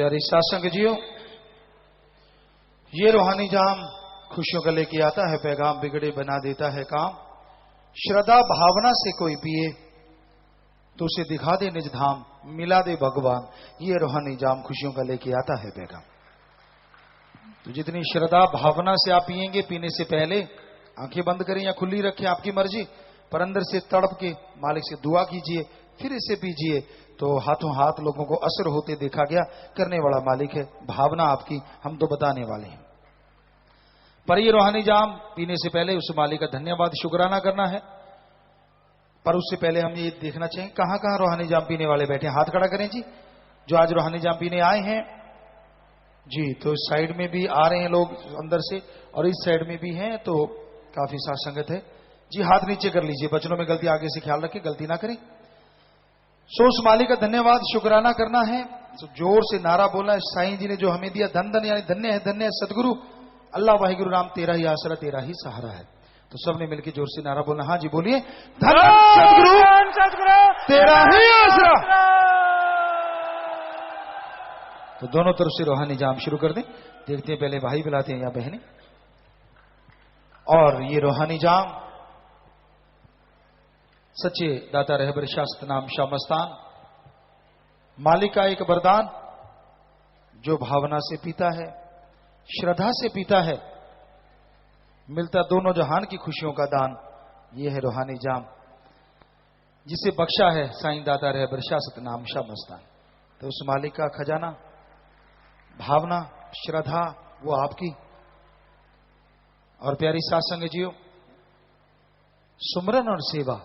प्यारी सासंग जियो, ये रूहानी जाम खुशियों का लेके आता है पैगाम, बिगड़े बना देता है काम। श्रद्धा भावना से कोई पिए तो उसे दिखा दे निज धाम, मिला दे भगवान। ये रूहानी जाम खुशियों का लेके आता है पैगाम। तो जितनी श्रद्धा भावना से आप पिएंगे, पीने से पहले आंखें बंद करें या खुली रखें, आपकी मर्जी, पर अंदर से तड़प के मालिक से दुआ कीजिए, फिर इसे पीजिए तो हाथों हाथ लोगों को असर होते देखा गया। करने वाला मालिक है, भावना आपकी, हम तो बताने वाले हैं। पर ये रूहानी जाम पीने से पहले उस मालिक का धन्यवाद शुक्राना करना है। पर उससे पहले हम ये देखना चाहिए कहां कहां रूहानी जाम पीने वाले बैठे हैं। हाथ खड़ा करें जी, जो आज रूहानी जाम पीने आए हैं जी। तो इस साइड में भी आ रहे हैं लोग अंदर से, और इस साइड में भी हैं, तो काफी साथ संगत है जी। हाथ नीचे कर लीजिए, बचनों में गलती आगे से ख्याल रखें, गलती ना करें। सो उस मालिक का धन्यवाद शुक्राना करना है। तो जोर से नारा बोलना है, साईं जी ने जो हमें दिया धन धन, यानी धन्य है धन्य है सदगुरु, अल्लाह वाहिगुरु राम, तेरा ही आसरा तेरा ही सहारा है। तो सबने मिलकर जोर से नारा बोलना। हाँ जी बोलिए, धन सदगुरु तेरा ही आसरा। तो दोनों तरफ से रूहानी जाम शुरू कर दें। देखते हैं पहले भाई बुलाते हैं या बहनें। और ये रूहानी जाम सच्चे दाता रहबर शास्त्र नाम शामस्तान मालिक का एक वरदान, जो भावना से पीता है, श्रद्धा से पीता है, मिलता दोनों जहान की खुशियों का दान। ये है रूहानी जाम, जिसे बख्शा है साईं दाता रहबर शास्त्र नाम शामस्तान। तो उस मालिक का खजाना, भावना, श्रद्धा वो आपकी। और प्यारी सासंग जियो, सुमरन और सेवा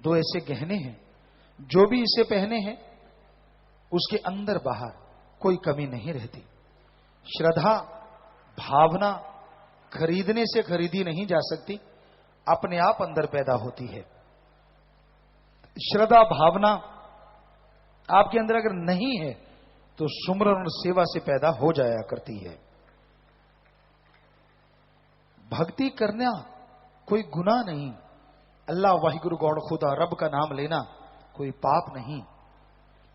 दो ऐसे गहने हैं, जो भी इसे पहने हैं उसके अंदर बाहर कोई कमी नहीं रहती। श्रद्धा भावना खरीदने से खरीदी नहीं जा सकती, अपने आप अंदर पैदा होती है। श्रद्धा भावना आपके अंदर अगर नहीं है तो सुमरन और सेवा से पैदा हो जाया करती है। भक्ति करना कोई गुनाह नहीं, अल्लाह वाहिगुरु गौड़ खुदा रब का नाम लेना कोई पाप नहीं,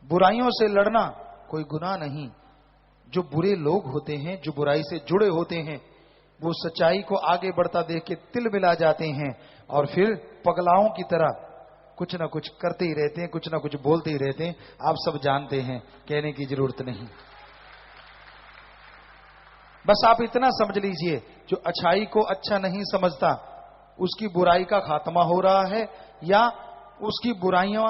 बुराइयों से लड़ना कोई गुनाह नहीं। जो बुरे लोग होते हैं, जो बुराई से जुड़े होते हैं, वो सच्चाई को आगे बढ़ता देख के तिल मिला जाते हैं और फिर पगलाओं की तरह कुछ ना कुछ करते ही रहते हैं, कुछ ना कुछ बोलते ही रहते हैं। आप सब जानते हैं, कहने की जरूरत नहीं। बस आप इतना समझ लीजिए, जो अच्छाई को अच्छा नहीं समझता उसकी बुराई का खात्मा हो रहा है, या उसकी बुराइयां,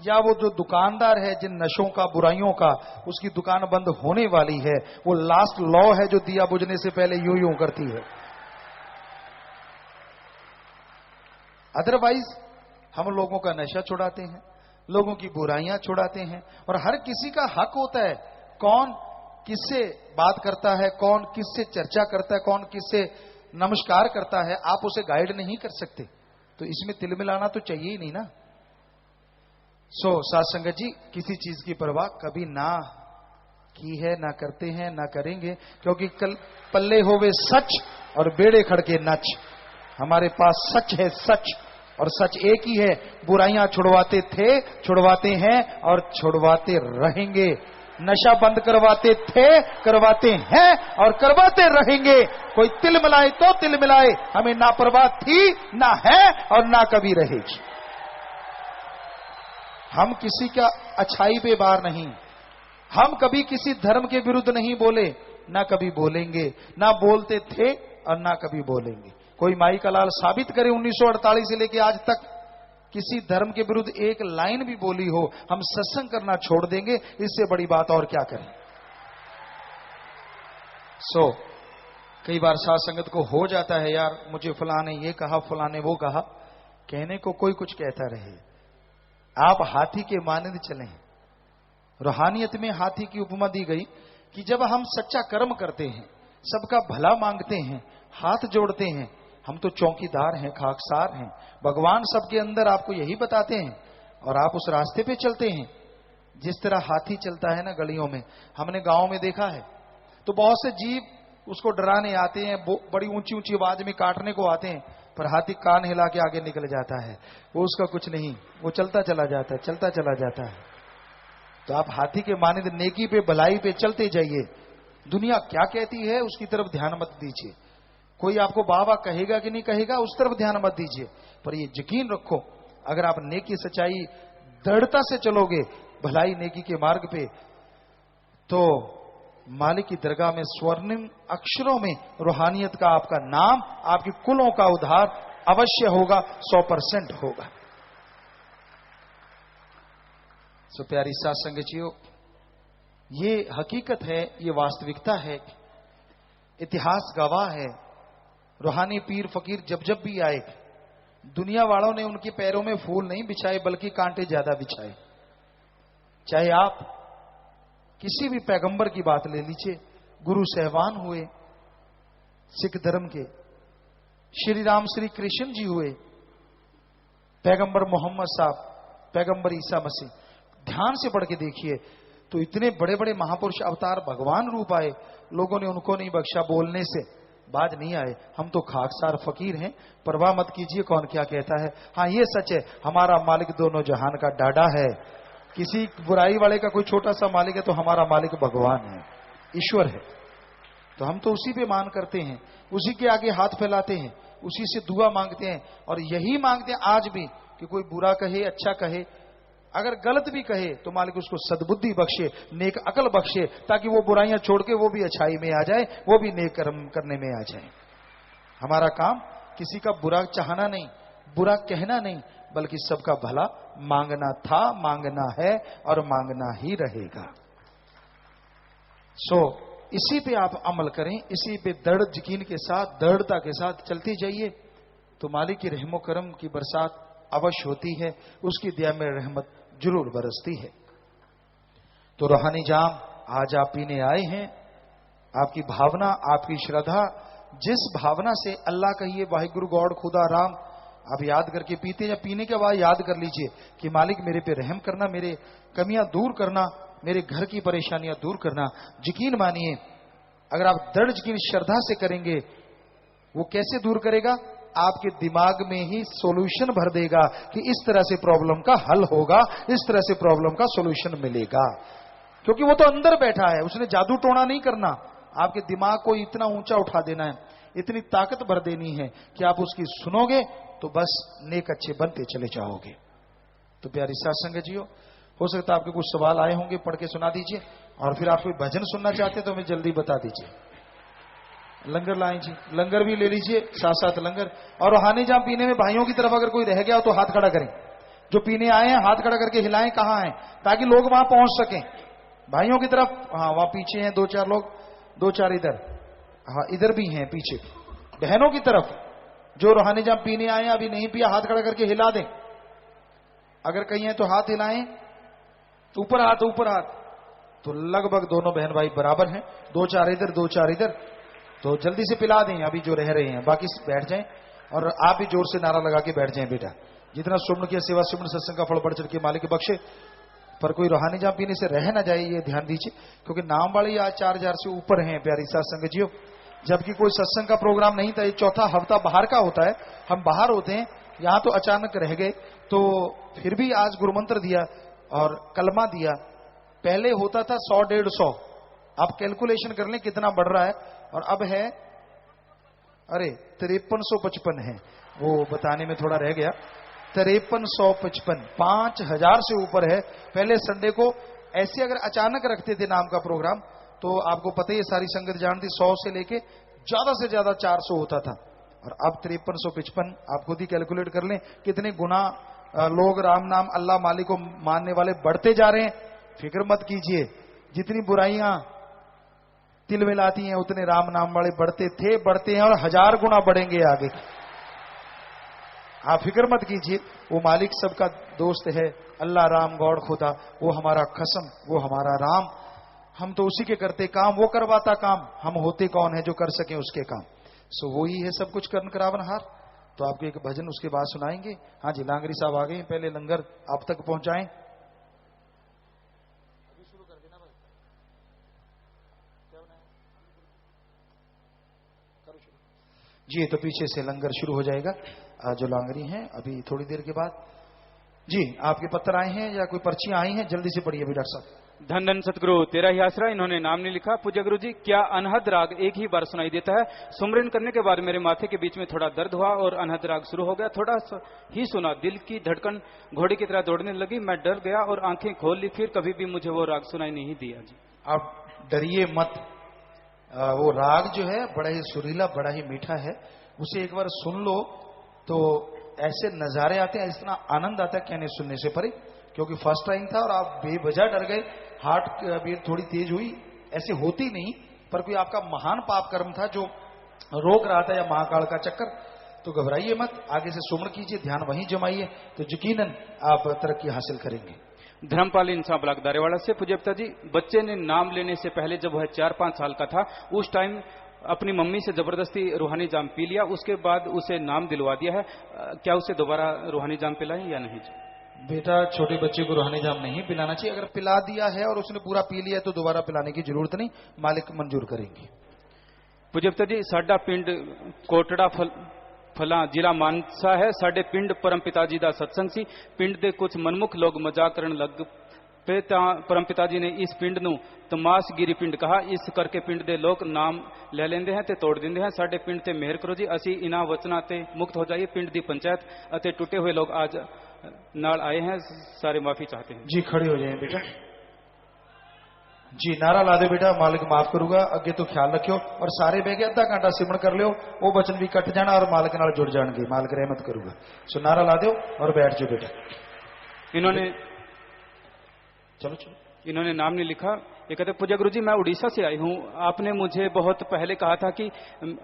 या वो जो दुकानदार है जिन नशों का, बुराइयों का, उसकी दुकान बंद होने वाली है। वो लास्ट लॉ है जो दिया बुझने से पहले यूं यूं करती है। अदरवाइज हम लोगों का नशा छुड़ाते हैं, लोगों की बुराइयां छुड़ाते हैं, और हर किसी का हक होता है कौन किससे बात करता है, कौन किससे चर्चा करता है, कौन किससे नमस्कार करता है। आप उसे गाइड नहीं कर सकते, तो इसमें तिल मिलाना तो चाहिए ही नहीं ना। सो साथ संगत जी, किसी चीज की परवाह कभी ना की है, ना करते हैं, ना करेंगे, क्योंकि कल पल्ले होवे सच और बेड़े खड़के नच। हमारे पास सच है, सच, और सच एक ही है। बुराइयां छुड़वाते थे, छुड़वाते हैं और छुड़वाते रहेंगे। नशा बंद करवाते थे, करवाते हैं और करवाते रहेंगे। कोई तिल मिलाए तो तिल मिलाए, हमें ना परवाह थी, ना है और ना कभी रहेगी। हम किसी का अच्छाई पे बार नहीं, हम कभी किसी धर्म के विरुद्ध नहीं बोले, ना कभी बोलेंगे, ना बोलते थे और ना कभी बोलेंगे। कोई माई का लाल साबित करे 1948 से लेके आज तक किसी धर्म के विरुद्ध एक लाइन भी बोली हो, हम सत्संग करना छोड़ देंगे। इससे बड़ी बात और क्या करें। सो कई बार साथ संगत को हो जाता है, यार मुझे फलाने ये कहा, फलाने वो कहा। कहने को कोई कुछ कहता रहे, आप हाथी के मानंद चलें। रूहानियत में हाथी की उपमा दी गई कि जब हम सच्चा कर्म करते हैं, सबका भला मांगते हैं, हाथ जोड़ते हैं, हम तो चौकीदार हैं, खाकसार हैं। भगवान सबके अंदर आपको यही बताते हैं और आप उस रास्ते पे चलते हैं। जिस तरह हाथी चलता है ना गलियों में, हमने गांव में देखा है, तो बहुत से जीव उसको डराने आते हैं, बड़ी ऊंची ऊंची आवाज में काटने को आते हैं, पर हाथी कान हिला के आगे निकल जाता है। वो उसका कुछ नहीं, वो चलता चला जाता है, चलता चला जाता है। तो आप हाथी के मानिंद नेकी पे भलाई पे चलते जाइए। दुनिया क्या कहती है उसकी तरफ ध्यान मत दीजिए। कोई आपको वाह वाह कहेगा कि नहीं कहेगा उस तरफ ध्यान मत दीजिए। पर ये यकीन रखो, अगर आप नेकी सच्चाई दृढ़ता से चलोगे भलाई नेकी के मार्ग पे, तो मालिक की दरगाह में स्वर्णिम अक्षरों में रूहानियत का आपका नाम, आपकी कुलों का उद्धार अवश्य होगा, 100% होगा। सो प्यारी साथ संगतियों, ये हकीकत है, ये वास्तविकता है, इतिहास गवाह है। रूहानी पीर फकीर जब जब भी आए, दुनिया वालों ने उनके पैरों में फूल नहीं बिछाए बल्कि कांटे ज्यादा बिछाए। चाहे आप किसी भी पैगंबर की बात ले लीजिए, गुरु सहवान हुए सिख धर्म के, श्री राम श्री कृष्ण जी हुए, पैगंबर मोहम्मद साहब, पैगंबर ईसा मसीह, ध्यान से पढ़ के देखिए तो इतने बड़े बड़े महापुरुष अवतार भगवान रूप आए, लोगों ने उनको नहीं बख्शा, बोलने से बाज नहीं आए। हम तो खाकसार फकीर हैं, परवाह मत कीजिए कौन क्या कहता है। हाँ ये सच है, हमारा मालिक दोनों जहान का डाडा है। किसी बुराई वाले का कोई छोटा सा मालिक है तो हमारा मालिक भगवान है, ईश्वर है। तो हम तो उसी पे मान करते हैं, उसी के आगे हाथ फैलाते हैं, उसी से दुआ मांगते हैं। और यही मांगते हैं आज भी कि कोई बुरा कहे अच्छा कहे, अगर गलत भी कहे तो मालिक उसको सद्बुद्धि बख्शे, नेक अकल बख्शे, ताकि वो बुराइयां छोड़ के वो भी अच्छाई में आ जाए, वो भी नेक कर्म करने में आ जाए। हमारा काम किसी का बुरा चाहना नहीं, बुरा कहना नहीं, बल्कि सबका भला मांगना था, मांगना है और मांगना ही रहेगा। सो इसी पे आप अमल करें, इसी पे दृढ़ यकीन के साथ, दृढ़ता के साथ चलते जाइए, तो मालिक की रहमो करम की बरसात अवश्य होती है, उसकी दया में रहमत जरूर बरसती है। तो रूहानी जाम आज आप पीने आए हैं, आपकी भावना, आपकी श्रद्धा, जिस भावना से अल्लाह कहिए, वाहिगुरु गॉड खुदा राम, आप याद करके पीते, या पीने के बाद याद कर लीजिए कि मालिक मेरे पे रहम करना, मेरे कमियां दूर करना, मेरे घर की परेशानियां दूर करना। यकीन मानिए, अगर आप दृढ़ यकीन श्रद्धा से करेंगे, वो कैसे दूर करेगा? आपके दिमाग में ही सॉल्यूशन भर देगा कि इस तरह से प्रॉब्लम का हल होगा, इस तरह से प्रॉब्लम का सॉल्यूशन मिलेगा। क्योंकि वो तो अंदर बैठा है, उसने जादू टोना नहीं करना, आपके दिमाग को इतना ऊंचा उठा देना है, इतनी ताकत भर देनी है कि आप उसकी सुनोगे तो बस नेक अच्छे बनते चले जाओगे। तो प्यारी साथ संगत जियो, हो सकता है आपके कुछ सवाल आए होंगे, पढ़ के सुना दीजिए, और फिर आप कोई भजन सुनना चाहते हैं तो हमें जल्दी बता दीजिए। लंगर लाएं जी, लंगर भी ले लीजिए, साथ साथ लंगर। और रूहानी जाम पीने में भाइयों की तरफ अगर कोई रह गया हो तो हाथ खड़ा करें, जो पीने आए हैं हाथ खड़ा करके हिलाएं कहां हैं, ताकि लोग वहां पहुंच सकें। भाइयों की तरफ, हाँ वहां पीछे हैं 2-4 लोग, 2-4 इधर, हाँ इधर भी हैं पीछे। बहनों की तरफ जो रूहानी जाम पीने आए हैं, अभी नहीं पिया, हाथ खड़ा करके हिला दें। अगर कहीं है तो हाथ हिलाएं, ऊपर हाथ, ऊपर हाथ। तो लगभग दोनों बहन भाई बराबर हैं, 2-4 इधर 2-4 इधर। तो जल्दी से पिला दें अभी जो रह रहे हैं, बाकी बैठ जाएं। और आप भी जोर से नारा लगा के बैठ जाएं बेटा। जितना सुमन किया सेवा सुमन सत्संग का फल बढ़ चढ़ के मालिक बख्शे। पर कोई रूहानी जाम पीने से रह ना जाए, ये ध्यान दीजिए, क्योंकि नाम वाले आज 4000 से ऊपर हैं प्यारी साथ संगत जियो। जबकि कोई सत्संग का प्रोग्राम नहीं था, ये चौथा हफ्ता बाहर का होता है, हम बाहर होते हैं, यहां तो अचानक रह गए। तो फिर भी आज गुरुमंत्र दिया और कलमा दिया। पहले होता था 100-150, आप कैलकुलेशन कर लें कितना बढ़ रहा है। और अब है, अरे 5355 है, वो बताने में थोड़ा रह गया, 5355, 5000 से ऊपर है। पहले संडे को ऐसे अगर अचानक रखते थे नाम का प्रोग्राम, तो आपको पता ही है, सारी संगत जानती, 100 से लेके ज्यादा से ज्यादा 400 होता था। और अब 5355, आप खुद ही कैलकुलेट कर लें कितने गुना लोग राम नाम अल्लाह मालिक को मानने वाले बढ़ते जा रहे हैं। फिक्र मत कीजिए, जितनी बुराइयां तिल मिलाती हैं उतने राम नाम वाले बढ़ते थे, बढ़ते हैं और 1000 गुना बढ़ेंगे आगे। आप फिक्र मत कीजिए, वो मालिक सबका दोस्त है, अल्लाह राम गॉड खुदा, वो हमारा कसम, वो हमारा राम। हम तो उसी के करते काम, वो करवाता काम, हम होते कौन है जो कर सके उसके काम। सो वो ही है सब कुछ कर्ण करावनहार। तो आपको एक भजन उसके बाद सुनाएंगे। हाँ जी, लांगरी साहब आ गए, पहले लंगर आप तक पहुंचाएं। अभी शुरू कर देना भाई, क्या बनाया करो शुरू जी। तो पीछे से लंगर शुरू हो जाएगा, जो लांगरी हैं अभी थोड़ी देर के बाद। जी, आपके पत्र आए हैं या कोई पर्चियां आई हैं, जल्दी से पढ़िए भी डॉक्टर साहब। धन धन सतगुरु तेरा ही आसरा। इन्होंने नाम नहीं लिखा। पूज्य गुरु जी, क्या अनहद राग एक ही बार सुनाई देता है? सुमरन करने के बाद मेरे माथे के बीच में थोड़ा दर्द हुआ और अनहद राग शुरू हो गया। थोड़ा ही सुना, दिल की धड़कन घोड़े की तरह दौड़ने लगी। मैं डर गया और आंखें खोल ली। फिर कभी भी मुझे वो राग सुनाई नहीं दिया जी। आप डरिए मत, वो राग जो है बड़ा ही सुरीला, बड़ा ही मीठा है। उसे एक बार सुन लो तो ऐसे नजारे आते हैं, इतना आनंद आता है कहने सुनने से परे। क्योंकि फर्स्ट टाइम था और आप बेवजह डर गए, हार्ट बीट थोड़ी तेज हुई, ऐसे होती नहीं, पर कोई आपका महान पाप कर्म था जो रोक रहा था, या महाकाल का चक्कर। तो घबराइए मत, आगे से सुमन कीजिए, ध्यान वहीं जमाइए, तो यकीनन आप तरक्की हासिल करेंगे। धर्मपाल इंसान ब्लॉक दारेवाड़ा से। पूज्यता जी, बच्चे ने नाम लेने से पहले जब वह 4-5 साल का था, उस टाइम अपनी मम्मी से जबरदस्ती रूहानी जाम पी लिया। उसके बाद उसे नाम दिलवा दिया है। क्या उसे दोबारा रूहानी जाम पिलाएं या नहीं जी? बेटा, छोटे बच्चे को रूहानी जाम नहीं पिलाना चाहिए। अगर पिला दिया है और उसने पूरा पी लिया है तो दोबारा पिलाने की जरूरत नहीं, मालिक मंजूर करेंगे। पूज्यता जी, साडा पिंड कोटड़ा फला जिला मानसा है। साडे पिंड परम पिताजी दा सत्संग सी। पिंड दे कुछ मनमुख लोग मजाक करन लग पे परम पिताजी ने इस पिंड नू तमाशगिरी पिंड कहा। इस करके पिंड दे लोग नाम ले लेंदे हैं ते तोड़ दिंदे हैं। साडे पिंड ते मेहर करो जी, असी इना वचना ते मुक्त हो जाइए। पिंड दी पंचायत अते टूटे हुए लोग आज नाल आए हैं, सारे माफी चाहते हैं जी। खड़े हो जाए बेटा जी, नारा ला दे बेटा, मालिक माफ करूंगा, अगे तो ख्याल रखियो। और सारे बह गए, अद्धा घंटा सिमरण कर लियो, वो बचन भी कट जाना और मालिक नाल जुड़ जाएंगे, मालिक रहमत करूंगा। सो नारा ला दो और बैठ जाओ बेटा। इन्होंने नाम नहीं लिखा। ये कहते, पूज्य गुरु जी, मैं उड़ीसा से आई हूँ। आपने मुझे बहुत पहले कहा था कि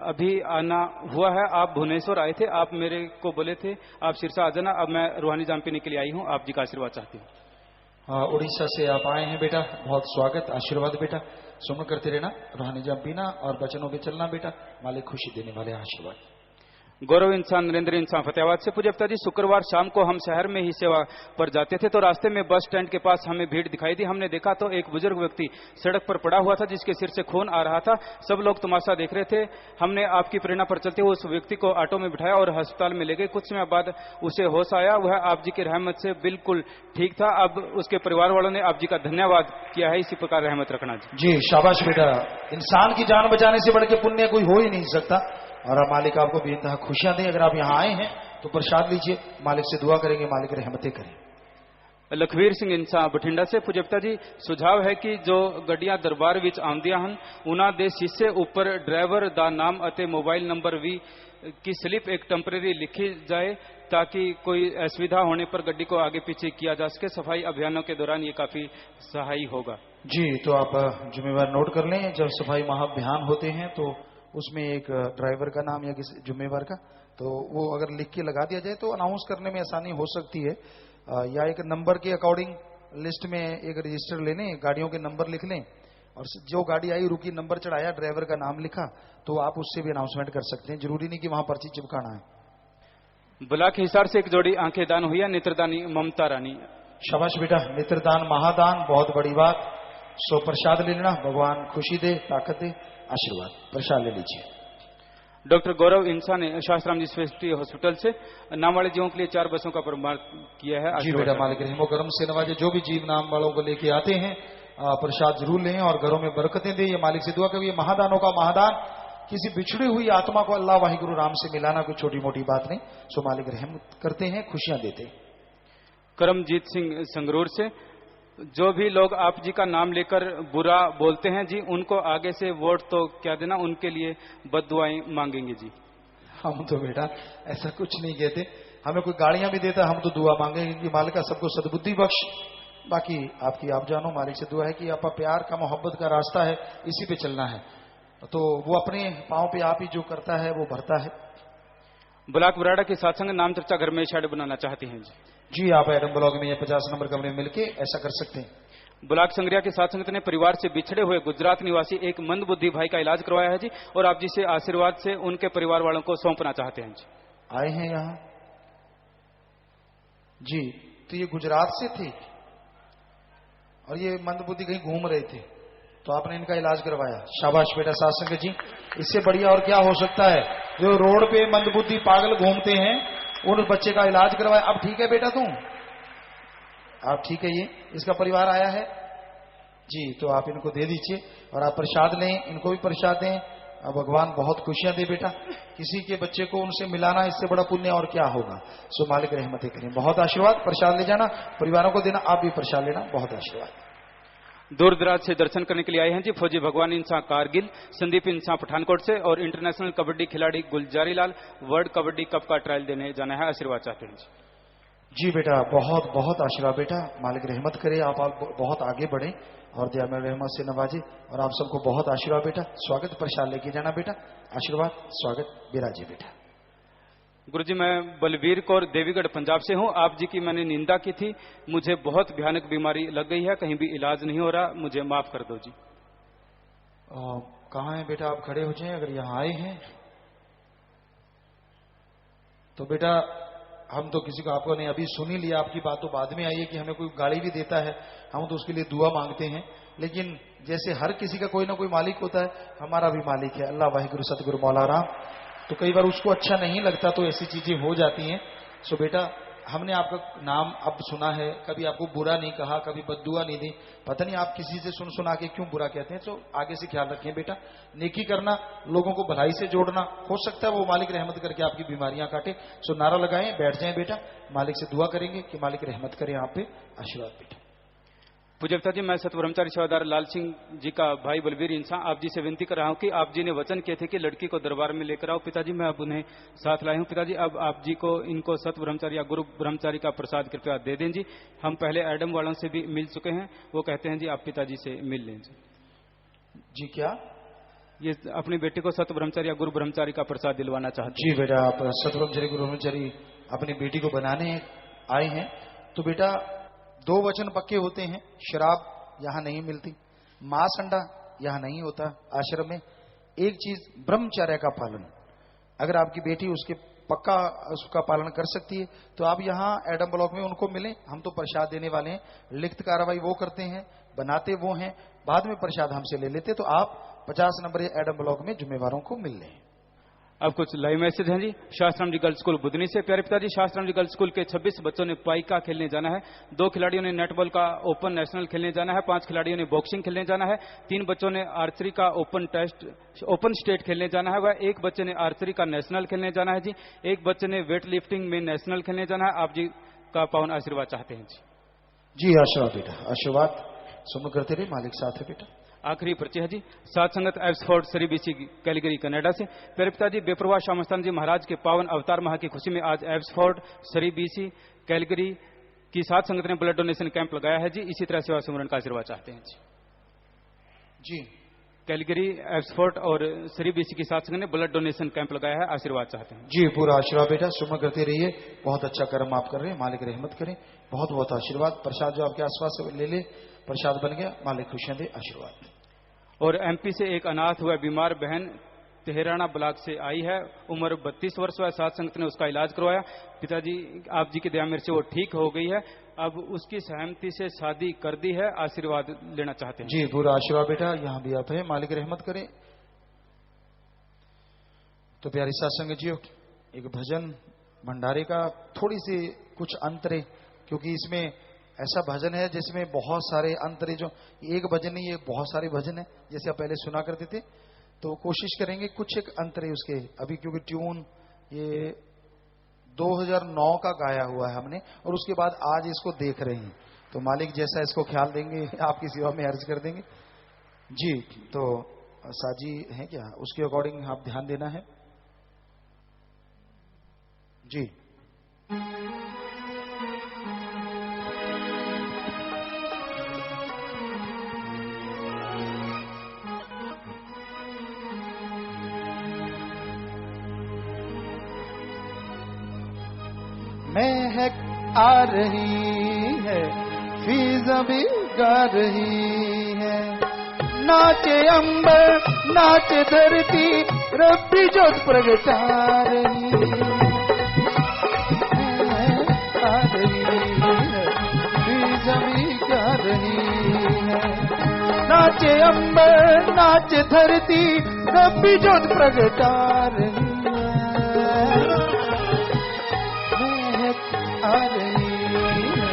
अभी आना हुआ है। आप भुवनेश्वर आए थे, आप मेरे को बोले थे आप सिरसा आ जाना। अब मैं रूहानी जाम पीने के लिए आई हूँ, आप जी का आशीर्वाद चाहती हूँ। उड़ीसा से आप आए हैं बेटा, बहुत स्वागत, आशीर्वाद बेटा। सुमन करते रहना, रूहानी जाम पीना और बचनों पे चलना बेटा, मालिक खुशी देने वाले आशीर्वाद। गौरव इंसान नरेंद्र इंसान फतेहाबाद से। पूज्यता जी, शुक्रवार शाम को हम शहर में ही सेवा पर जाते थे तो रास्ते में बस स्टैंड के पास हमें भीड़ दिखाई दी। हमने देखा तो एक बुजुर्ग व्यक्ति सड़क पर पड़ा हुआ था जिसके सिर से खून आ रहा था। सब लोग तमाशा देख रहे थे। हमने आपकी प्रेरणा पर चलते हुए उस व्यक्ति को ऑटो में बिठाया और अस्पताल में ले गए। कुछ समय बाद उसे होश आया। वह आप जी की रहमत से बिल्कुल ठीक था। अब उसके परिवार वालों ने आप जी का धन्यवाद किया है। इसी प्रकार रहमत रखना जी। शाबाश बेटा, इंसान की जान बचाने से बढ़ के पुण्य कोई हो ही नहीं सकता। और मालिक आपको बेइंतहा खुशियां दें। अगर आप यहां आए हैं तो प्रसाद लीजिए, मालिक से दुआ करेंगे, मालिक रहमतें करें। लखवीर सिंह इंसान बठिंडा से। पूज्यता जी, सुझाव है कि जो गड्डियां दरबार विच आउंदियां हन उन्हां दे शीशे ऊपर ड्राइवर दा नाम अते मोबाइल नंबर भी की स्लिप एक टेम्परेरी लिखी जाए ताकि कोई असुविधा होने पर गड्डी को आगे पीछे किया जा सके। सफाई अभियानों के दौरान ये काफी सहायी होगा जी। तो आप जिम्मेवार नोट कर लें, जब सफाई महाअभियान होते हैं तो उसमें एक ड्राइवर का नाम या किसी जिम्मेवार का, तो वो अगर लिख के लगा दिया जाए तो अनाउंस करने में आसानी हो सकती है। या एक नंबर के अकॉर्डिंग लिस्ट में एक रजिस्टर ले लें, गाड़ियों के नंबर लिख लें और जो गाड़ी आई रुकी, नंबर चढ़ाया, ड्राइवर का नाम लिखा, तो आप उससे भी अनाउंसमेंट कर सकते हैं। जरूरी नहीं कि वहां पर्ची चिपकाना है। ब्लॉक हिसार से एक जोड़ी आंखें दान हुई है, नेत्रदानी ममता रानी। शाबाश बेटा, नेत्रदान महादान, बहुत बड़ी बात। सो प्रसाद ले लेना, भगवान खुशी दे, ताकत दे, आशीर्वाद। प्रसाद ले लीजिए। डॉक्टर गौरव इंसान ने शास्त्राम जी स्पेशलिटी हॉस्पिटल से नाम वाले जीवों के लिए 4 बसों का प्रमाण किया है। जी बेटा, मालिक रहमो करम से नवाजे। जो भी जीव नाम वालों को लेके आते हैं प्रसाद जरूर लें और घरों में बरकतें दे। ये मालिक से दुआ करिए, महादानों का महादान, किसी बिछड़ी हुई आत्मा को अल्लाह वाहिगुरु राम से मिलाना कोई छोटी मोटी बात नहीं। सो मालिक रहमत करते हैं, खुशियां देते हैं। करमजीत सिंह संगरूर से। जो भी लोग आप जी का नाम लेकर बुरा बोलते हैं जी, उनको आगे से वोट तो क्या देना, उनके लिए बद्दुआएं मांगेंगे जी। हम तो बेटा ऐसा कुछ नहीं कहते, हमें कोई गाड़ियां भी देता हम तो दुआ मांगेंगे कि मालिक का सबको सद्बुद्धि बख्श। बाकी आपकी आप जानो, मालिक से दुआ है कि आपका प्यार का मोहब्बत का रास्ता है, इसी पे चलना है। तो वो अपने पांव पे आप ही जो करता है वो भरता है। ब्लॉक बुराड़ा के सात्संग नाम चर्चा घर में शेड बनाना चाहते हैं जी। आप एडम ब्लॉक में 50 नंबर कमरे में मिलके ऐसा कर सकते हैं। ब्लॉक संग्रिया के सात्संगत ने परिवार से बिछड़े हुए गुजरात निवासी एक मंदबुद्धि भाई का इलाज करवाया है जी, और आप जी से आशीर्वाद से उनके परिवार वालों को सौंपना चाहते हैं जी। आए हैं यहाँ जी। तो ये गुजरात से थे और ये मंदबुद्धि कहीं घूम रहे थे, तो आपने इनका इलाज करवाया। शाबाश बेटा सासंग जी, इससे बढ़िया और क्या हो सकता है। जो रोड पे मंदबुद्धि पागल घूमते हैं उन बच्चे का इलाज करवाया। अब ठीक है बेटा, आप ठीक है? ये इसका परिवार आया है जी, तो आप इनको दे दीजिए और आप प्रसाद लें, इनको भी प्रसाद दें। अब भगवान बहुत खुशियां दे बेटा, किसी के बच्चे को उनसे मिलाना इससे बड़ा पुण्य और क्या होगा। सो मालिक रहमत करें, बहुत आशीर्वाद। प्रसाद ले जाना, परिवारों को देना, आप भी प्रसाद लेना, बहुत आशीर्वाद। दूर दराज से दर्शन करने के लिए आए हैं जी फौजी भगवान इंसान कारगिल, संदीप इंसान पठानकोट से और इंटरनेशनल कबड्डी खिलाड़ी गुलजारी लाल वर्ल्ड कबड्डी कप का ट्रायल देने जाना है, आशीर्वाद चाहते हैं जी बेटा, बहुत बहुत आशीर्वाद बेटा, मालिक रहमत करे, आप बहुत आगे बढ़े और दया में रहमत से नवाजे और आप सबको बहुत आशीर्वाद बेटा। स्वागत प्रसाद लेके जाना बेटा, आशीर्वाद स्वागत विराजे बेटा। गुरुजी, मैं बलवीर कौर देवीगढ़ पंजाब से हूं। आप जी की मैंने निंदा की थी, मुझे बहुत भयानक बीमारी लग गई है, कहीं भी इलाज नहीं हो रहा, मुझे माफ कर दो जी। कहाँ है बेटा? आप खड़े हो जाएं। अगर यहाँ आए हैं तो बेटा हम तो किसी को आपको नहीं, अभी सुन ही लिया आपकी बात, तो बाद में आई है कि हमें कोई गाली भी देता है, हम तो उसके लिए दुआ मांगते हैं। लेकिन जैसे हर किसी का कोई ना कोई मालिक होता है, हमारा भी मालिक है अल्लाह वाहिगुरु सतगुरु मौला राम। तो कई बार उसको अच्छा नहीं लगता तो ऐसी चीजें हो जाती हैं। सो बेटा, हमने आपका नाम अब सुना है, कभी आपको बुरा नहीं कहा, कभी बद्दुआ नहीं दी, पता नहीं आप किसी से सुना के क्यों बुरा कहते हैं। तो आगे से ख्याल रखें बेटा, नेकी करना, लोगों को भलाई से जोड़ना, हो सकता है वो मालिक रहमत करके आपकी बीमारियां काटे। सो नारा लगाएं, बैठ जाएं बेटा, मालिक से दुआ करेंगे कि मालिक रहमत करे आप पे, आशीर्वाद बेटा। पूज्य पिता जी, मैं सतब्रह्मचारी सेवादार लाल सिंह जी का भाई बलवीर इंसान आप जी से विनती कर रहा हूं कि आप जी ने वचन किए थे कि लड़की को दरबार में लेकर आओ। पिताजी, मैं अब उन्हें साथ लाया हूं। पिताजी, अब आप जी को इनको सत ब्रह्मचारी या गुरु ब्रह्मचारी का प्रसाद कृपया दे दें जी। हम पहले एडम वालों से भी मिल चुके हैं, वो कहते हैं जी आप पिताजी से मिल लें जी। जी क्या? ये अपनी बेटी को सत ब्रह्मचारी या गुरु ब्रह्मचारी का प्रसाद दिलवाना चाहते जी बेटा, आप सत ब्रह्मचारी गुरु ब्रह्मचारी अपनी बेटी को बनाने आए हैं। तो बेटा, दो वचन पक्के होते हैं, शराब यहां नहीं मिलती, मांस अंडा यहां नहीं होता आश्रम में। एक चीज ब्रह्मचर्य का पालन, अगर आपकी बेटी उसके पक्का उसका पालन कर सकती है तो आप यहाँ एडम ब्लॉक में उनको मिलें। हम तो प्रसाद देने वाले हैं, लिखित कार्रवाई वो करते हैं, बनाते वो हैं, बाद में प्रसाद हमसे ले लेते। तो आप 50 नंबर एडम ब्लॉक में जिम्मेवारों को मिल लें। अब कुछ लाइव मैसेज हैं जी। शास्त्राम जी गर्ल्स स्कूल बुधनी से, प्यारे पिताजी, शास्त्राम जी गर्ल्स स्कूल के 26 बच्चों ने पाइका खेलने जाना है, 2 खिलाड़ियों ने नेटबॉल का ओपन नेशनल खेलने जाना है, 5 खिलाड़ियों ने बॉक्सिंग खेलने जाना है, 3 बच्चों ने आर्चरी का ओपन स्टेट खेलने जाना है, वह 1 बच्चे ने आर्चरी का नेशनल खेलने जाना है जी, 1 बच्चे ने वेट लिफ्टिंग में नेशनल खेलने जाना है। आप जी का पावन आशीर्वाद चाहते हैं जी। जी आशीर्वाद बेटा, आशीर्वाद सुन करते रहे, मालिक साथ है बेटा। आखिरी पर्ची है जी, सात संगत एब्सफोर्ड सरी बीसी कैलगरी कनाडा से, प्यारे पिताजी, बेप्रवाह श्यामस्तान जी महाराज के पावन अवतार माह की खुशी में आज एब्सफोर्ड सरी बीसी कैलगरी की सात संगत ने ब्लड डोनेशन कैंप लगाया है जी। इसी तरह सेवा सुमरन का आशीर्वाद चाहते हैं जी। कैलगरी, एब्सफोर्ड और सरी बीसी की सात संगत ने ब्लड डोनेशन कैंप लगाया है, आशीर्वाद चाहते हैं जी। पूरा आशीर्वाद बेटा, सुमन करते रहिए, बहुत अच्छा कर्म आप कर रहे हैं, मालिक रहमत करें, बहुत बहुत आशीर्वाद। प्रसाद जो आपके आसपास ले ले, प्रसाद बन गया, मालिक खुशियां दे, आशीर्वाद। और एमपी से एक अनाथ हुआ बीमार बहन तेहराना ब्लॉक से आई है, उम्र 32 वर्ष हुआ, सात संगत ने उसका इलाज करवाया। पिताजी, आप जी की दया मेरे से वो ठीक हो गई है, अब उसकी सहमति से शादी कर दी है, आशीर्वाद लेना चाहते हैं जी। पूरा आशीर्वाद बेटा, यहाँ भी आप है, मालिक रहमत करे। तो प्यारी सासंग जी, एक भजन भंडारे का थोड़ी सी कुछ अंतरे, क्योंकि इसमें ऐसा भजन है जिसमें बहुत सारे अंतरे, जो एक भजन नहीं, ये बहुत सारे भजन है जैसे आप पहले सुना करते थे। तो कोशिश करेंगे कुछ एक अंतरे उसके, अभी क्योंकि ट्यून ये 2009 का गाया हुआ है हमने, और उसके बाद आज इसको देख रहे हैं, तो मालिक जैसा इसको ख्याल देंगे आपकी सेवा में अर्ज कर देंगे जी। तो साजी है क्या, उसके अकॉर्डिंग आप ध्यान देना है जी। महक आ रही है, फिज़ा भी गा रही है, नाचे अंबर नाचे धरती, रब्बी जोत प्रगटा रही आ रही है, फिज़ा भी गा रही है, नाचे अंबर नाचे धरती, रब्बी जोत प्रगटा रही है, आ रही है,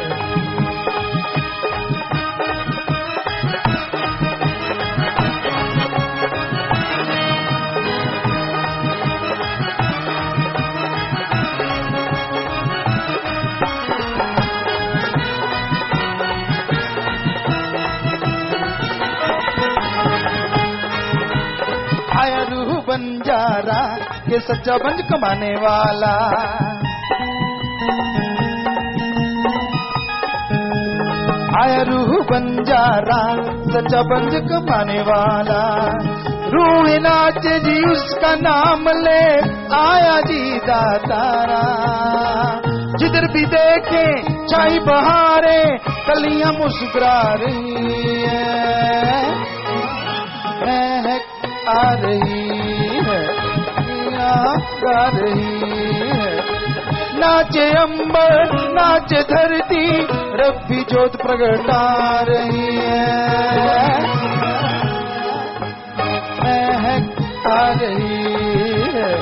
ये सच्चा बंज कमाने वाला। आया रूह बंजारा सच्चा बंज कमाने वाला। रूह नाचे जी उसका नाम ले आया जी दातारा। जिधर भी देखे छाई बहारे कलियां मुस्कुरा रही है, महक आ रही है, गा रही है। नाचे अंबर नाचे धरती रब्बी जोत प्रगटा रही है, महक आ रही है।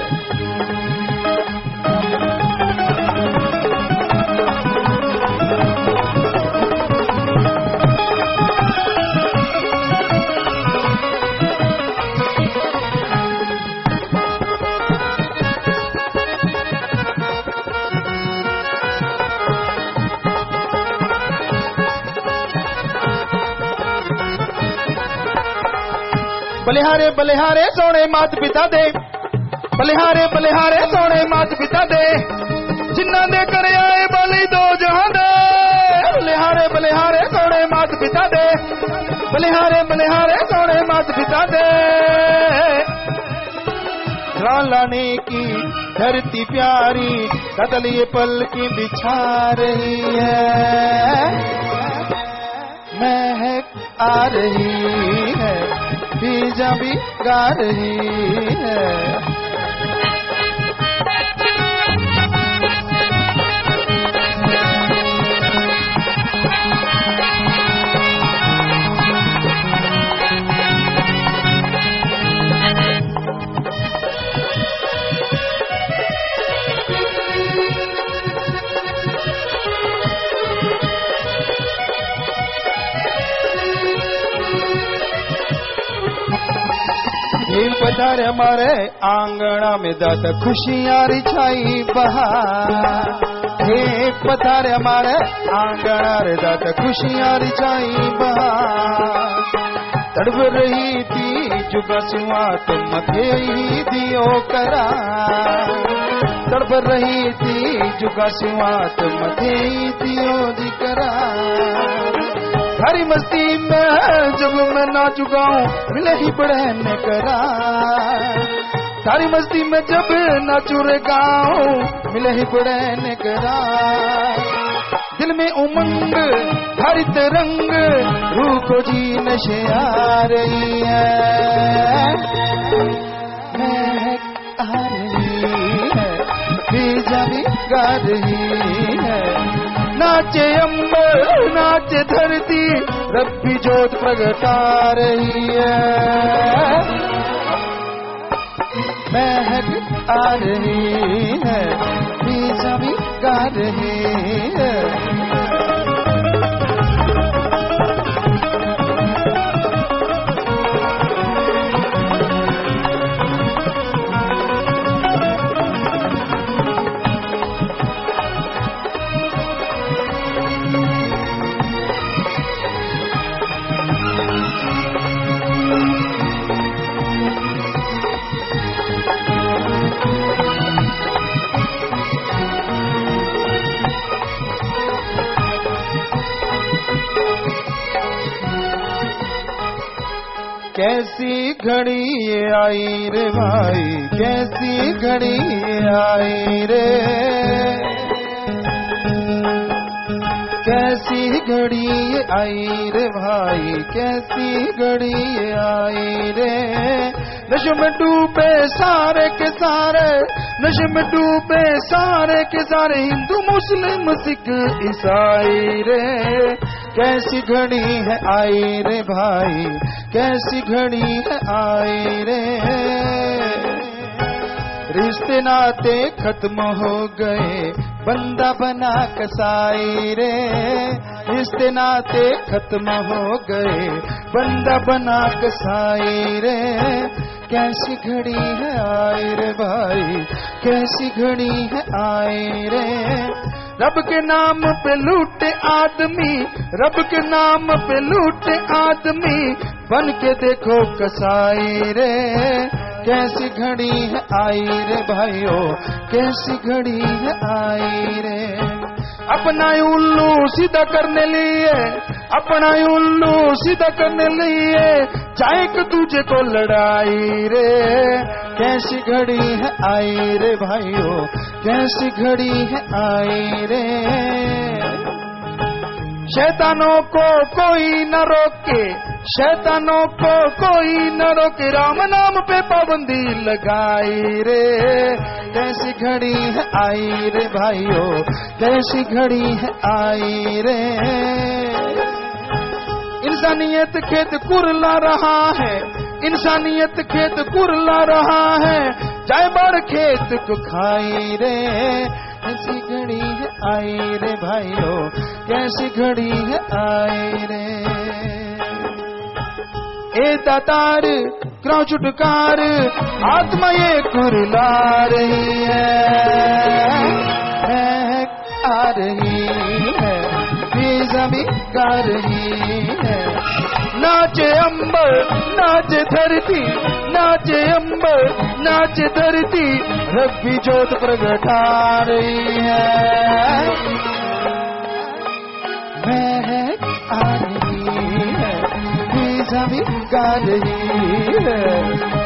बलिहारे बलिहारे सोने मात पिता दे, बलिहारे बलिहारे सोने मात पिता दे, जिन्ना दे कर आए बलि दो जहां दे। बलिहारे बलिहारे सोने मात पिता दे, बलिहारे बलिहारे सोने मात पिता दे। लाने की धरती प्यारी कदल ये पल की बिछा रही है, महक आ रही है, बीजा भी गा रही है। नील पधारे हमारे आंगना में दाता खुशियां रिछाई बहार। हे पधारे हमारे आंगना रे दाता खुशियां रिछाई बहार। तड़प रही थी जुगा सुआ तुम मथे ही दियो करा। तड़प रही थी जुगा सुआ तुम मथे ही दियो जी करा। हरी मस्ती में जब मैं नाचू गाऊं मिले ही बड़हन करा। सारी मस्ती में जब नाचू रे गाऊं मिले ही बड़हन करा। दिल में उमंग हरित रंग रूह को जी नशे आ रही है, महक आ रही है, बीजा भी गा रही है। नाचे अंबर नाचे धरती रब्बी जोत प्रगटा रही है, महक आ रही है, बीजा भी गा रही है। कैसी घड़ी ये आई रे भाई, कैसी घड़ी ये आई रे। कैसी घड़ी ये आई रे भाई, कैसी घड़ी ये आई रे। नशे में डूबे सारे के सारे, नशे में डूबे सारे के सारे, हिंदू मुस्लिम सिख ईसाई रे। कैसी घड़ी है आई रे भाई, कैसी घड़ी है आई रे। रिश्ते नाते खत्म हो गए, बंदा बना कसाई रे। रिश्ते नाते खत्म हो गए, बंदा बना कसाई रे। कैसी घड़ी है आई रे भाई, कैसी घड़ी है आई रे। रब के नाम पे लूटे आदमी, रब के नाम पे लूटे आदमी, बन के देखो कसाई रे। कैसी घड़ी है आई रे भाइयों, कैसी घड़ी है आई रे। अपना उल्लू सीधा करने लिए, अपना उल्लू सीधा करने लिए चाहे एक दूजे को लड़ाई रे। कैसी घड़ी है आई रे भाइयों, कैसी घड़ी है आई रे। शैतानों को कोई न रोके, शैतानों को कोई न रोके, राम नाम पे पाबंदी लगाई रे। कैसी घड़ी है आई रे भाइयों, कैसी घड़ी है आई रे। इंसानियत खेत कुरला रहा है, इंसानियत खेत कुरला रहा है, जाए बाढ़ खेत को खाई रे। कैसी घड़ी है आई रे भाइयों, कैसी घड़ी है आई रे। ए दातार क्यों चुटकार, आत्मा ये कुरला रही है, आ रही है, जमीन गा रही है। नाचे अंबर नाचे धरती, नाचे अंबर नाचे धरती, रब्बी जोत प्रगटा रही है, महक आ रही है, जमीन गा रही है।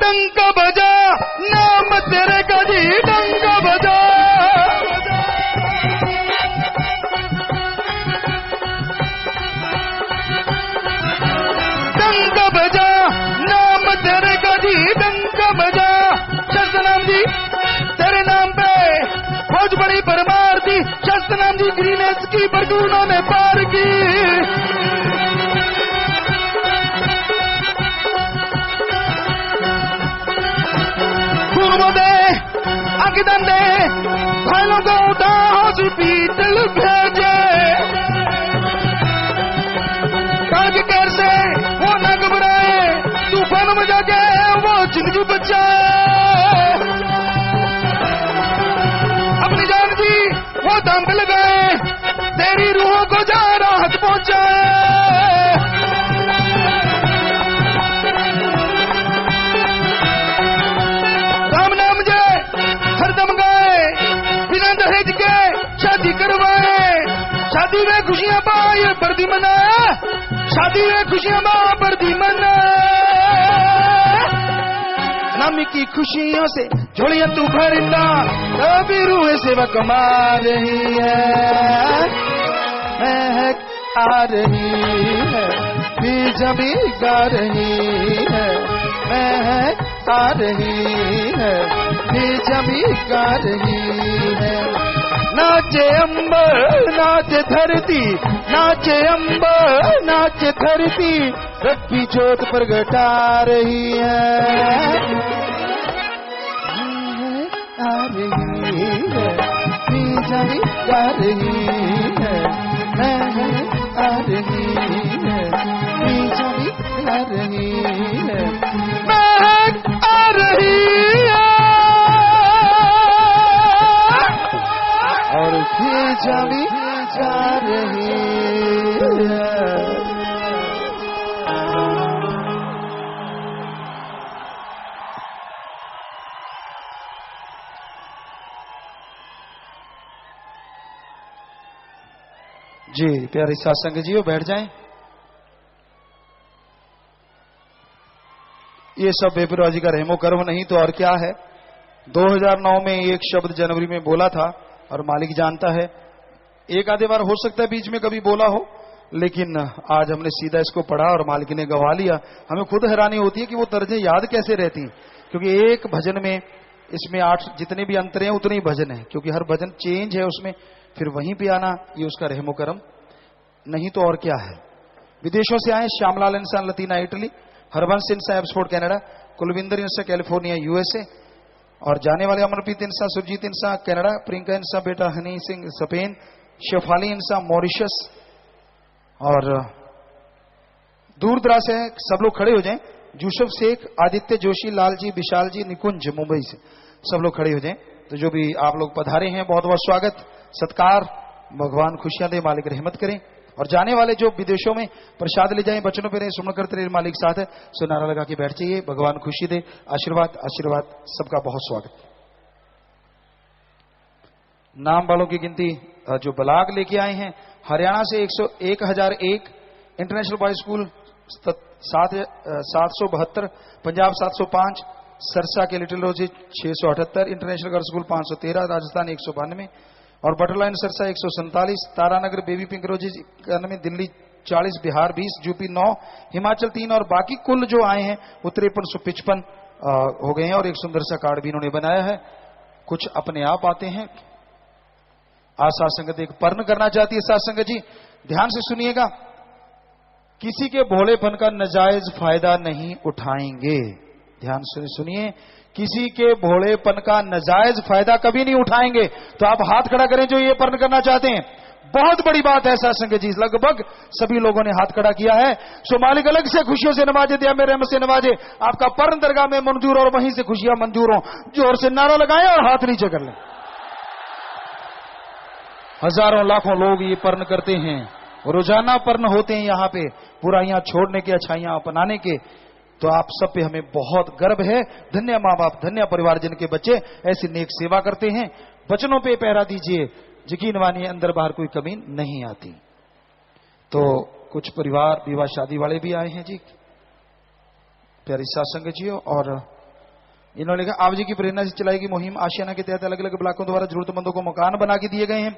डंका बजा नाम तेरे का जी, डंका बजा, डंका बजा नाम तेरे का जी, डंका बजा। शस्त्रनाम जी तेरे नाम पे फौज बड़ी परमार थी, शस्त्रनाम जी ग्रीनेस की बरगुनों ने पार की। दे भाइयों को उठा हॉस्पिटल भेजे, काग कैर से वो न घबराए, तूफान में जाके वो जिंदगी बचाए। अपनी जान जी वो दम पे लगाए, तेरी रूहों को जा राहत पहुंचाए। राम नाम जय हरदम गाए, बिना दहेज के शादी करवाए, शादी में खुशियां पाए बर्दी मनाए, शादी में खुशियां पाए बर्दी मनाए। नामी की खुशियों से झोलियां तू भरता, कभी रूह सेवा कमा रही है, महक आ रही है, बीजा भी गा रही है, महक आ रही है, बीजा भी गा रही है। नाचे अंबर नाचे धरती, नाचे अंबर नाचे धरती, रब्बी जोत प्रगटा रही है, आ रही है, बीजा भी गा रही है, आ रही है, बीजा भी गा रही है, महक आ रही है, और बीजा भी गा रही है। जी प्यारे सत्संग जी बैठ जाएं। ये सब बेपरवाही का रहमो कर्म नहीं तो और क्या है। 2009 में एक शब्द जनवरी में बोला था और मालिक जानता है, एक आधे बार हो सकता है बीच में कभी बोला हो, लेकिन आज हमने सीधा इसको पढ़ा और मालिक ने गवा लिया। हमें खुद हैरानी होती है कि वो तर्जें याद कैसे रहती, क्योंकि एक भजन में इसमें 8 जितने भी अंतर हैं उतने ही भजन है, क्योंकि हर भजन चेंज है उसमें, फिर वहीं पे आना ये उसका रहमो करम नहीं तो और क्या है। विदेशों से आए श्यामलाल इंसान लतीना इटली, हरबंश इंसा एब्सपोर्ट कनाडा, कुलविंदर इंसा कैलिफोर्निया यूएसए, और जाने वाले अमरप्रीत इंसा सुरजीत इंसा कनाडा, प्रियंका इंसा बेटा हनी सिंह स्पेन, शेफाली इंसा मॉरिशस, और दूर दराज से सब लोग खड़े हो जाएं। यूसुफ शेख, आदित्य जोशी, लालजी, विशाल जी, निकुंज मुंबई से सब लोग खड़े हो जाएं। तो जो भी आप लोग पधारे हैं बहुत बहुत स्वागत सत्कार, भगवान खुशियां दे, मालिक रहमत करें। और जाने वाले जो विदेशों में प्रसाद ले जाएं, बचनों पे रहे, सुमन करते रहे, मालिक साथ है, सो नारा लगा के बैठ जाइए। भगवान खुशी दे, आशीर्वाद आशीर्वाद, सबका बहुत स्वागत। नाम वालों की गिनती जो बलाग लेके आए हैं, हरियाणा से 1001 international boys school 772, Punjab 705, Sirsa के लिटिल रोजी 678, इंटरनेशनल गर्ल्स स्कूल 513, राजस्थान 192, और बटरलाइन सरसा 147, तारानगर बेबी पिंक रोजी 91, दिल्ली 40, बिहार 20, यूपी 9, हिमाचल 3, और बाकी कुल जो आए हैं वो 5355 हो गए हैं। और एक सुंदर सा कार्ड भी इन्होंने बनाया है। कुछ अपने आप आते हैं। आज सात संगत एक पर्ण करना चाहती है। सात संगत जी ध्यान से सुनिएगा, किसी के भोलेपन का नाजायज फायदा नहीं उठाएंगे। ध्यान से सुनिए, किसी के भोलेपन का नाजायज फायदा कभी नहीं उठाएंगे। तो आप हाथ खड़ा करें जो ये पर्ण करना चाहते हैं। बहुत बड़ी बात है सात संगत जी, लगभग सभी लोगों ने हाथ खड़ा किया है। सो मालिक अलग से खुशियों से नवाजे, दिया मेरे रहमत से नवाजे, आपका पर्ण दरगाह में मंजूर और वहीं से खुशियां मंजूर हो। जोर से नारा लगाएं और हाथ नीचे कर लें। हजारों लाखों लोग ये पर्ण करते हैं, रोजाना पर्ण होते हैं यहाँ पे, बुराइयां छोड़ने के, अच्छाइयां अपनाने के। तो आप सब पे हमें बहुत गर्व है। धन्य माँ बाप, धन्य परिवार जिनके बच्चे ऐसी नेक सेवा करते हैं। बचनों पे पहरा दीजिए, यकीन मानिए अंदर बाहर कोई कमी नहीं आती। तो कुछ परिवार विवाह शादी वाले भी आए हैं जी, प्यारी सासंग जी, और इन्होंने कहा आप जी की प्रेरणा से चलाई गई मुहिम आशियाना के तहत अलग अलग ब्लॉकों द्वारा जरूरतमंदों को मकान बना के दिए गए हैं।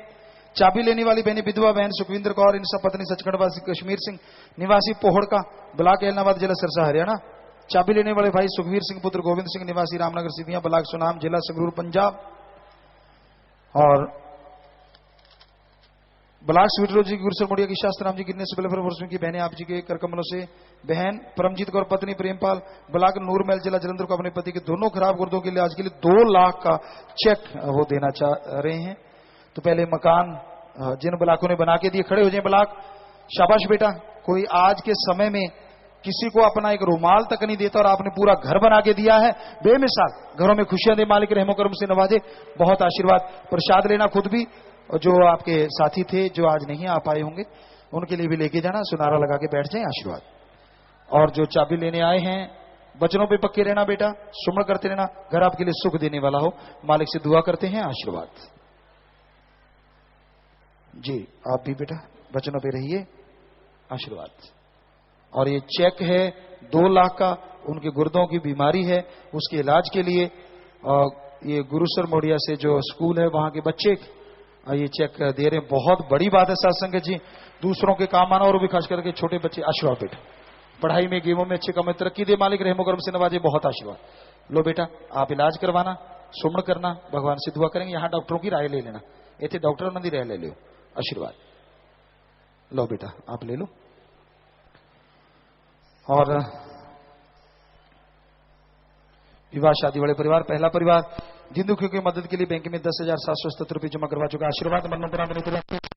चाबी लेने वाली बहनी विधवा बहन सुखविंदर कौर, इनसा पत्नी सचखंड वासी कश्मीर सिंह, निवासी पोहड़ का, ब्लॉक एलनाबाद, जिला सिरसा, हरियाणा। चाबी लेने वाले भाई सुखवीर सिंह पुत्र गोविंद सिंह, निवासी रामनगर सिद्धियां, ब्लॉक सुनाम, जिला संगरूर, पंजाब। और ब्लॉक स्वीटरो जी गुरसर मोड़िया की शास्त्र राम जी गिरने से वर्षों की बहने आप जी के कर कमलों से बहन परमजीत कौर पत्नी प्रेमपाल, ब्लॉक नूरमहल, जिला जलंधर को अपने पति के दोनों खराब गुर्दों के लिए आज के लिए 2 लाख का चेक वो देना चाह रहे हैं। तो पहले मकान जिन ब्लॉकों ने बना के दिए, खड़े हो जाए ब्लॉक। शाबाश बेटा, कोई आज के समय में किसी को अपना एक रुमाल तक नहीं देता और आपने पूरा घर बना के दिया है। बेमिसाल घरों में खुशियां दे, मालिक रहमो करम से नवाजे, बहुत आशीर्वाद। प्रसाद लेना खुद भी, और जो आपके साथी थे जो आज नहीं आ पाए होंगे उनके लिए भी लेके जाना। सुनारा लगा के बैठ जाए, आशीर्वाद। और जो चाबी लेने आए हैं, वचनों पे पक्के रहना बेटा, सुमन करते रहना, घर आपके लिए सुख देने वाला हो। मालिक से दुआ करते हैं, आशीर्वाद जी। आप भी बेटा वचनों पे रहिए, आशीर्वाद। और ये चेक है 2 लाख का, उनके गुर्दों की बीमारी है, उसके इलाज के लिए। और ये गुरुसर मोड़िया से जो स्कूल है वहां के बच्चे ये चेक दे रहे हैं। बहुत बड़ी बात है सत्संग जी, दूसरों के काम आना, और भी खास करके छोटे बच्चे। आशीर्वाद बेटा, पढ़ाई में गेमों में अच्छे काम में तरक्की दे, मालिक रहमो करम से नवाजे, बहुत आशीर्वाद। लो बेटा आप इलाज करवाना, सुमन करना, भगवान से दुआ करेंगे। यहाँ डॉक्टरों की राय ले लेना, इतने डॉक्टर उन्होंने राय ले लो, आशीर्वाद। लो बेटा आप ले लो। और विवाह शादी वाले परिवार, पहला परिवार दीन दुखियों की मदद के लिए बैंक में 10,777 रुपये जमा करवा चुका। आशीर्वाद मरणोपरांत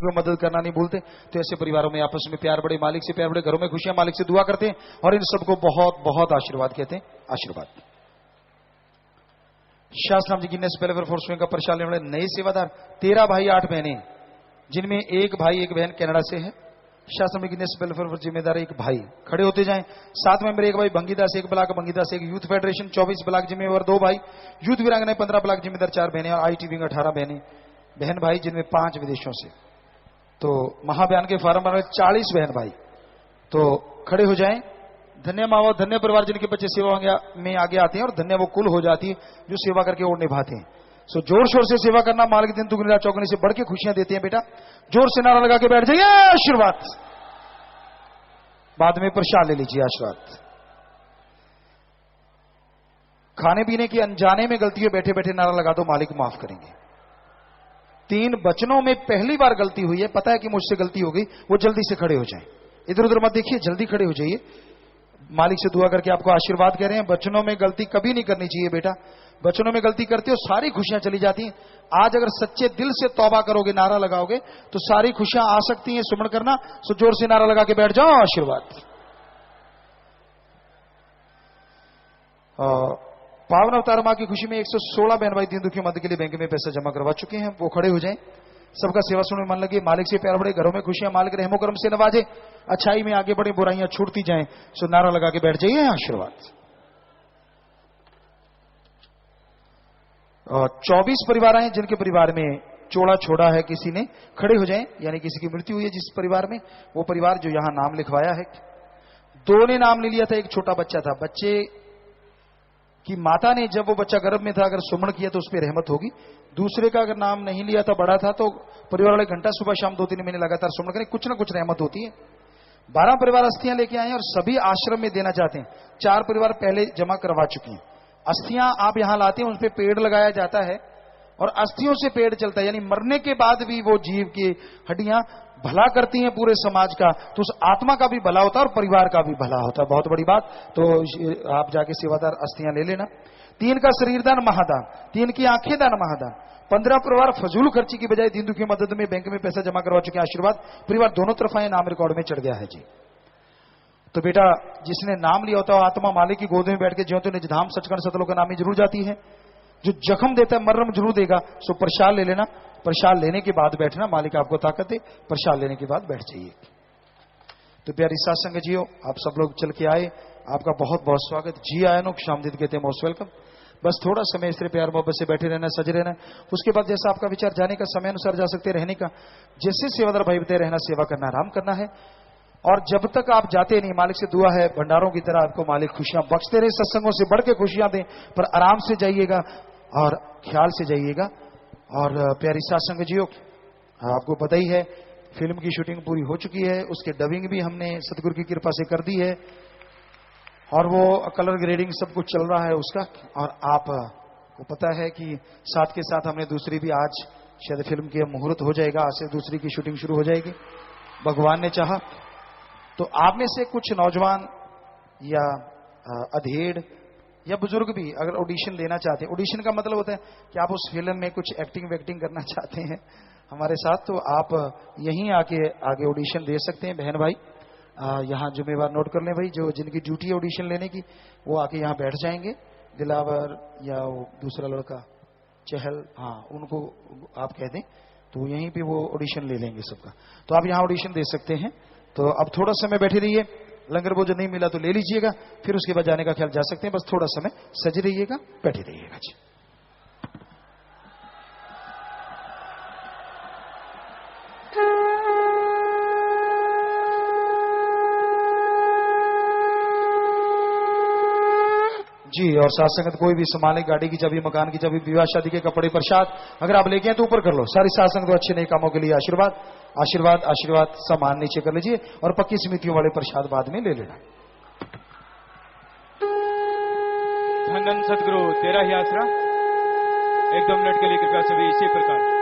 को मदद करना नहीं भूलते। तो ऐसे परिवारों में आपस में प्यार बढ़े, मालिक से प्यार बढ़े, घरों में खुशियां, मालिक से दुआ करते हैं और इन सबको बहुत बहुत आशीर्वाद कहते हैं। आशीर्वाद। शास्त्राम जी गिनेस वेलफेयर फॉर स्विंग का प्रचार लेने वाले नए सेवादार 13 भाई 8 बहनें, जिनमें एक भाई एक बहन कनाडा से है। शास्त्र में गिनेस वेलफेयर फॉर जिम्मेदार एक भाई खड़े होते जाएं। 7 मेंबर, एक भाई बंगीदास, एक ब्लॉक बंगीदास, एक यूथ फेडरेशन 24 ब्लॉक जिम्मेदार 2 भाई, यूथ वीरांगना 15 ब्लॉक जिम्मेदार 4 बहनें और आईटी विंग 18 बहनें बहन भाई, जिनमें 5 विदेशों से। तो महाबयान के फार्म बना 40 बहन भाई। तो खड़े हो जाएं। धन्य माँ, धन्य परिवार जिनके बच्चे सेवा में आगे आते हैं और धन्य वो कुल हो जाती है जो सेवा करके और निभाते हैं। सो जोर शोर से सेवा करना मालिक दिन दुगनी रात चौगनी से बढ़ के खुशियां देते हैं। बेटा जोर से नारा लगा के बैठ जाइए, आशीर्वाद। बाद में प्रसाद ले लीजिए, आशीर्वाद। खाने पीने की अनजाने में गलती हो, बैठे बैठे नारा लगा दो, मालिक माफ करेंगे। 3 बचनों में पहली बार गलती हुई है, पता है कि मुझसे गलती हो गई, वो जल्दी से खड़े हो जाएं। इधर उधर मत देखिए, जल्दी खड़े हो जाइए। मालिक से दुआ करके आपको आशीर्वाद कह रहे हैं। बचनों में गलती कभी नहीं करनी चाहिए बेटा। बचनों में गलती करते हो सारी खुशियां चली जाती हैं। आज अगर सच्चे दिल से तौबा करोगे, नारा लगाओगे, तो सारी खुशियां आ सकती हैं। सुमन करना, सो जोर से नारा लगा के बैठ जाओ, आशीर्वाद। पावन अवतार मां की खुशी में 116 बहन भाई दीन दुखी मदद के लिए बैंक में पैसा जमा करवा चुके हैं। वो खड़े हो जाएं। सबका सेवा सुनने में मन लगे, मालिक से प्यार बढ़े, घरों में खुशियां मालिक रहमो करम से नवाजे, अच्छाई में आगे बढ़े, बुराइयां छूटती जाएं। सो नारा लगा के बैठ जाइए, आशीर्वाद। और 24 परिवार हैं जिनके परिवार में चोड़ा छोड़ा है किसी ने, खड़े हो जाएं। यानी किसी की मृत्यु हुई है जिस परिवार में, वो परिवार जो यहां नाम लिखवाया है। 2 ने नाम ले लिया था, एक छोटा बच्चा था। बच्चे की माता ने जब वो बच्चा गर्भ में था अगर सुमन किया तो उस पर रहमत होगी। दूसरे का अगर नाम नहीं लिया था, बड़ा था, तो परिवार वाले घंटा सुबह शाम 2-3 महीने लगातार सुमन करें, कुछ ना कुछ रहमत होती है। 12 परिवार अस्थियां लेके आए हैं और सभी आश्रम में देना चाहते हैं। 4 परिवार पहले जमा करवा चुके हैं। अस्थियां आप यहां लाते हैं, उस पर पेड़ लगाया जाता है और अस्थियों से पेड़ चलता है। यानी मरने के बाद भी वो जीव की हड्डियां भला करती हैं पूरे समाज का, तो उस आत्मा का भी भला होता है और परिवार का भी भला होता है। बहुत बड़ी बात। तो आप जाके सेवादार अस्थियां ले लेना। 3 का शरीर दान महादान, 3 की आंखें दान महादान। 15 परिवार फजूल खर्ची की बजाय दीन दुखी मदद में बैंक में पैसा जमा करवा चुके हैं, आशीर्वाद। परिवार दोनों तरफ आए, नाम रिकॉर्ड में चढ़ गया है जी। तो बेटा जिसने नाम लिया होता है आत्मा मालिक की गोद में बैठ के ज्यों तो निजधाम सचखंड सतलों का नामी जरूर जाती है। जो जख्म देता है मर्रम जरूर देगा। सो प्रसाद ले लेना, प्रसाद लेने के बाद बैठना, मालिक आपको ताकत दे। प्रसाद लेने के बाद बैठ जाइए। तो प्यारी सत्संग जियो, आप सब लोग चल के आए, आपका बहुत बहुत स्वागत। जी आया नो शामदीद कहते हैं, मोस्ट वेलकम। बस थोड़ा समय इस तरह प्यार मोहब्बत से बैठे रहना, सज रहना। उसके बाद जैसा आपका विचार, जाने का समय अनुसार जा सकते, रहने का जैसे सेवादार भाई बताए, रहना, सेवा करना, आराम करना है। और जब तक आप जाते नहीं, मालिक से दुआ है भंडारों की तरह आपको मालिक खुशियां बख्शते रहे, सत्संगों से बढ़ के खुशियां दें, पर आराम से जाइएगा और ख्याल से जाइएगा। और प्यारी सत्संग जियो, आपको पता ही है फिल्म की शूटिंग पूरी हो चुकी है, उसके डबिंग भी हमने सतगुरु की कृपा से कर दी है और वो कलर ग्रेडिंग सब कुछ चल रहा है उसका। और आपको पता है कि साथ के साथ हमने दूसरी भी, आज शायद फिल्म की मुहूर्त हो जाएगा, आज से दूसरी की शूटिंग शुरू हो जाएगी, भगवान ने चाहा। तो आप में से कुछ नौजवान या अधेड़ या बुजुर्ग भी अगर ऑडिशन देना चाहते हैं, ऑडिशन का मतलब होता है कि आप उस फिल्म में कुछ एक्टिंग वैक्टिंग करना चाहते हैं हमारे साथ, तो आप यहीं आके आगे ऑडिशन दे सकते हैं। बहन भाई यहाँ जिम्मेवार नोट कर लें भाई, जो जिनकी ड्यूटी है ऑडिशन लेने की, वो आके यहाँ बैठ जाएंगे। दिलावर या वो दूसरा लड़का चहल, हाँ उनको आप कह दें तो यहीं पे वो ऑडिशन ले लेंगे सबका। तो आप यहाँ ऑडिशन दे सकते हैं। तो अब थोड़ा समय बैठे रहिए, लंगर भोजन नहीं मिला तो ले लीजिएगा, फिर उसके बाद जाने का ख्याल जा सकते हैं। बस थोड़ा समय सज रहिएगा, बैठे रहिएगा जी। जी और साथ संगत कोई भी संभाले, गाड़ी की चाबी, मकान की चाबी, विवाह शादी के कपड़े, प्रसाद अगर आप लेके हैं तो ऊपर कर लो। सारी साथ संगत अच्छे नए कामों के लिए आशीर्वाद आशीर्वाद आशीर्वाद। सामान नीचे कर लीजिए और पक्की समितियों वाले प्रसाद बाद में ले लेना। धन धन सदगुरु तेरा ही आसरा। 1-2 मिनट के लिए कृपया सभी इसी प्रकार